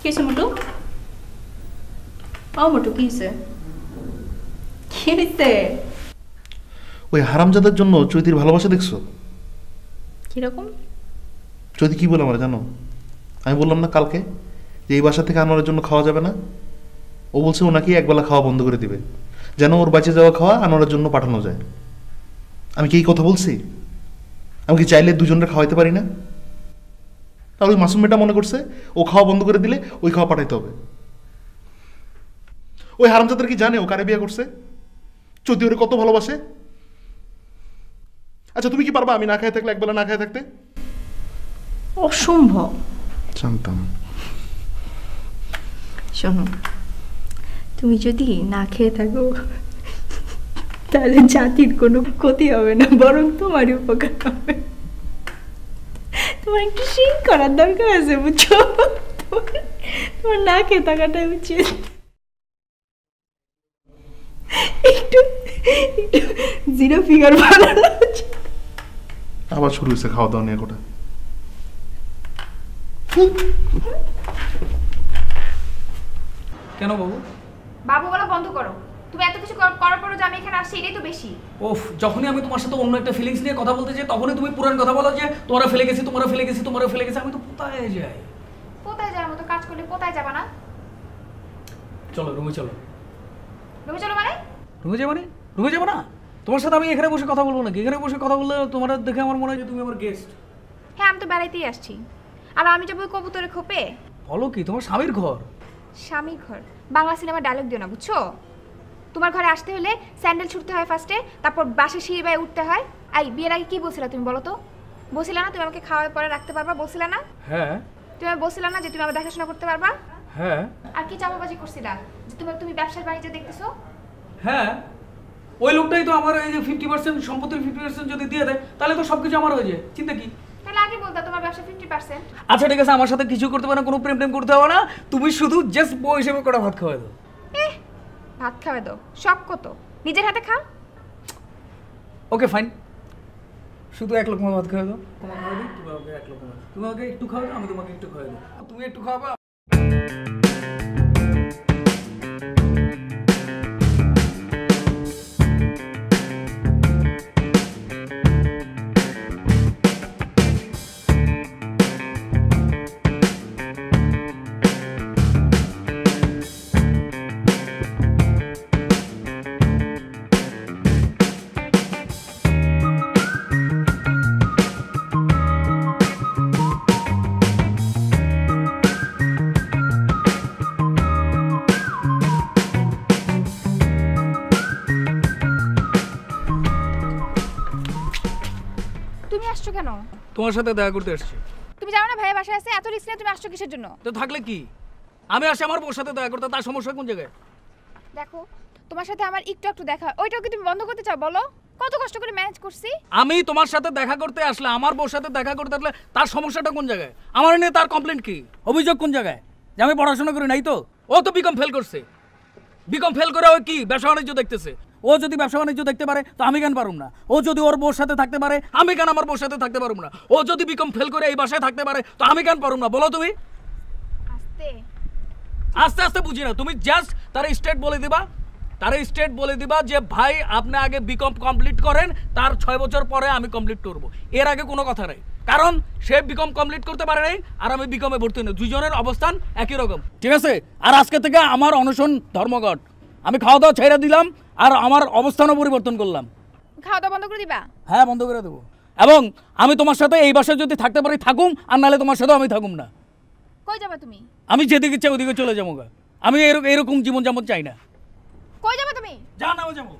কিসে মোটু? ও মোটু কিসে? কি হইছে? ওই হারামজাদার জন্য চৈতির ভালোবাসা দেখছো? কিরকম? চৈতি কি বলে আমার জানো? আমি বললাম না কালকে যে এই বাসা থেকে আনোয়ারের জন্য খাওয়া যাবে না। ও বলছে ও নাকি একবেলা খাওয়া বন্ধ করে দিবে, যেন ওর বাঁচে যাওয়া খাওয়া আনোয়ারের জন্য পাঠানো যায়। আমি কি এই কথা বলছি? আমি কি চাইলে দুজনের খাওয়াইতে পারি না? তাহলে ওই মাসুম মেয়েটা মনে করছে ও খাওয়া বন্ধ করে দিলে ওই খাওয়া পাঠাইতে হবে। ওই হারামজাদার কি জানে ও কারে বিয়ে করছে? চৈতি ওরে কত ভালোবাসে। আচ্ছা তুমি কি পারবা আমি না খাই থাকলে একবেলা না খাই থাকতে? অসম্ভব। জানতাম। শোনো, তুমি যদি না খেয়ে থাকো তাহলে জাতির কোনো ক্ষতি হবে না, বরং তোমারই উপকার হবে। তোমার একটু সিং করার দরকার আছে, বুঝছো? তোমার না খেয়ে থাকাটাই উচিত। একটু একটু জিরো ফিগার বানানো উচিত। আবার শুরু হয়েছে খাওয়া দাওয়া নিয়ে কোটা। কেন বাবু? বাবু বলা বন্ধ করো। তুমি এত কিছু করার পরও যে আমি এখানে আসছি এটাই তো বেশি। ওফ, যখনই আমি তোমার সাথে অন্য একটা ফিলিংস নিয়ে কথা বলতে চাই তখনই তুমি পুরান কথা বলো যে তোমরা ফেলে গেছি, তোমরা ফেলে গেছি, তোমরা ফেলে গেছি। আমি তো কোথায় যাই? কোথায় যাওয়ার মতো কাজ করলে কোথায় যাবা না? চলো রুমে চলো। রুমে চলো মানে? রুমে যাবো না? রুমে যাবো না? তোমার সাথে আমি এখানে বসে কথা বলবো নাকি? এখানে বসে কথা বললে তোমার দেখে আমার মনে হয় যে তুমি আমার গেস্ট। হ্যাঁ, আমি তো বেড়াইতেই আসছি। আর আমি যাবো কবুতরে খোপে। বলো কি, তোমার স্বামীর ঘর? স্বামী ঘর? বাংলা সিনেমা ডায়লগ দিও না, বুঝছো? তোমার ঘরে আসতে হলে স্যান্ডেল ছুটতে হয় ফার্স্টে, তারপর বাসে সিঁড়ি বাই উঠতে হয়। আই বিয়ের আগে কি বলছিলা তুমি বলো তো? বলছিলা না তুমি আমাকে খাওয়ার পরে রাখতে পারবা? বলছিলা না? হ্যাঁ। তুমি বলছিলা না যে তুমি আমার দেখাশোনা করতে পারবা? হ্যাঁ। আর কি চাপাবাজি করছিলা যে তুমি ব্যবসার বাণিজ্য দেখতেছো? হ্যাঁ, ওই লোকটাই তো আমার এই যে 50% সম্পত্তির 50% যদি দিয়ে দেয় তাহলে তো সবকিছু আমার হয়ে যায়। চিন্তা কি? তাহলে আগে বলতা তোমার ব্যবসা 50%। আচ্ছা ঠিক আছে, আমার সাথে কিছু করতে হবে না, কোনো প্রেম করতে হবে না, তুমি শুধু জাস্ট বউ হিসেবে কটা ভাত খাওয়াই দাও। ভাত খাওয়া দাও? সব কত? নিজের হাতে খাও। ওকে ফাইন, শুধু এক লোকমা ভাত খাওয়াই দাও। তোমাকে খাওয়াই দিই, তুমি আমাকে এক লোকমা, তুমি আমাকে একটু খাওয়াই দাও, আমি তোমাকে একটু খাওয়াই দিই, তুমি একটু খাওয়াবা। তুমি আসছো কেন? তোমার সাথে দেখা করতে আসছি। তুমি জানো না ভাইয়া বাসায় আছে? এত রিস্ক নিয়ে তুমি আসছো কিসের জন্য? তো থাকলে কি, আমি আসি আমার বউর সাথে দেখা করতে, তার সমস্যা কোন জায়গায়? দেখো, তোমার সাথে আমার একটু দেখা, ওইটাও কি তুমি বন্ধ করতে চাও? বলো, কত কষ্ট করে ম্যানেজ করছি। আমি তোমার সাথে দেখা করতে আসলে, আমার বউর সাথে দেখা করতে আসলে তার সমস্যাটা কোন জায়গায়? আমার নিয়ে তার কমপ্লেন্ট কি, অভিযোগ কোন জায়গায়? যে আমি পড়াশোনা করি নাই তো? ও তো বিকম ফেল করছে। বিকম ফেল করে ও কি ব্যবসা বাণিজ্য দেখতেছে? ও যদি ব্যবসা বাণিজ্য দেখতে পারে তো আমি কেন পারুম না? ও যদি ওর বউর সাথে থাকতে পারে আমি কেন আমার বউর সাথে থাকতে পারুম না? ও যদি বিকম ফেল করে এই বাসায় থাকতে পারে তো আমি কেন পারুম না? বলো তুমি। আস্তে আস্তে আস্তে বুঝি না, তুমি জাস্ট তার স্টেট বলে দিবা, তার স্টেট বলে দিবা যে ভাই আপনি আগে বিকম কমপ্লিট করেন, তার 6 বছর পরে আমি কমপ্লিট করব। এর আগে কোনো কথা নাই, কারণ সে বিকম কমপ্লিট করতে পারে নাই আর আমি বিকমে ভর্তি নেই, দুইজনের অবস্থান একই রকম, ঠিক আছে? আর আজকে থেকে আমার অনশন ধর্মঘট, আমি খাওয়া দাওয়া ছেড়ে দিলাম আর আমার অবস্থানও পরিবর্তন করলাম। খাওয়া দাওয়া বন্ধ করে দিবা? হ্যাঁ, বন্ধ করে দেবো। এবং আমি তোমার সাথে এই বাসায় যদি থাকতে পারি থাকুম, আর নাহলে তোমার সাথেও আমি থাকুম না। কই যাবা তুমি? আমি যেদিকে চাই ওদিকে চলে যাবো। আমি এরকম জীবন যেমন চাই না। কই যাবা তুমি? যা নাও যাবো।